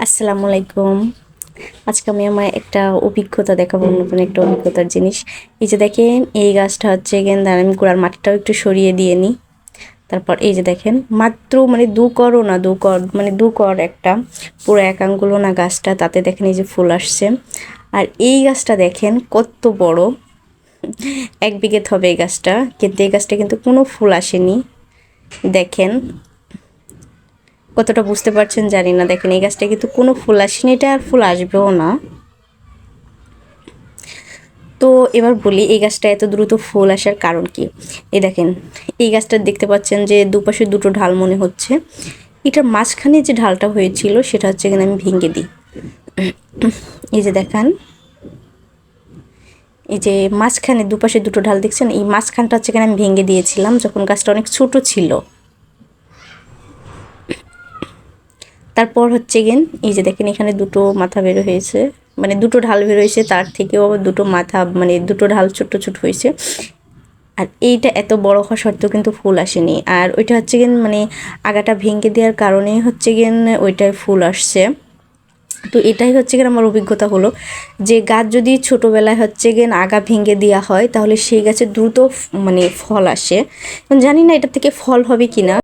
আসসালামু আলাইকুম। আজকে আমি আমার একটা অভিজ্ঞতা দেখাবো, নতুন একটা অভিজ্ঞতার জিনিস। এই যে দেখেন, এই গাছটা হচ্ছে গেন্দা। আমি গোড়ার মাটিটাও একটু সরিয়ে দিয়ে নিই। তারপর এই যে দেখেন, মাত্র মানে দু কর একটা, পুরো এক আঙ্গুলও না গাছটা, তাতে দেখেন এই যে ফুল আসছে। আর এই গাছটা দেখেন কত বড়, 1 বিঘে হবে এই গাছটা, কিন্তু এই গাছটা কিন্তু কোনো ফুল আসেনি। দেখেন কতটা বুঝতে পারছেন জানি না। দেখেন এই গাছটা কিন্তু কোনো ফুল আসেনি, এটা আর ফুল আসবেও না। তো এবার বলি এই গাছটা এত দ্রুত ফুল আসার কারণ কি। এই দেখেন, এই গাছটা দেখতে পাচ্ছেন যে দুপাশে দুটো ঢাল মনে হচ্ছে। এটার মাঝখানে যে ঢালটা হয়েছিল সেটা হচ্ছে এখানে আমি ভেঙে দিই। এই যে দেখেন, এই যে মাঝখানে দুপাশে দুটো ঢাল দেখছেন, এই মাঝখানটা হচ্ছে এখানে আমি ভেঙে দিয়েছিলাম যখন গাছটা অনেক ছোট ছিল। তারপর হচ্ছে গেন, এই যে দেখেন এখানে দুটো মাথা বের হয়েছে, মানে দুটো ঢাল বের হয়েছে, তার থেকেও আবার দুটো মাথা, মানে দুটো ঢাল ছোট ছোট হয়েছে। আর এইটা এত বড় হওয়া সত্ত্বেও কিন্তু ফুল আসেনি। আর ওইটা হচ্ছে গিয়ে মানে আগাটা ভেঙে দেওয়ার কারণেই হচ্ছে গিয়ে ওইটায় ফুল আসছে। তো এটাই হচ্ছে গিয়ে আমার অভিজ্ঞতা হলো যে গাছ যদি ছোটোবেলায় হচ্ছে গিয়ে আগা ভেঙে দেওয়া হয় তাহলে সেই গাছে দ্রুত মানে ফল আসে। জানি না এটা থেকে ফল হবে কি না।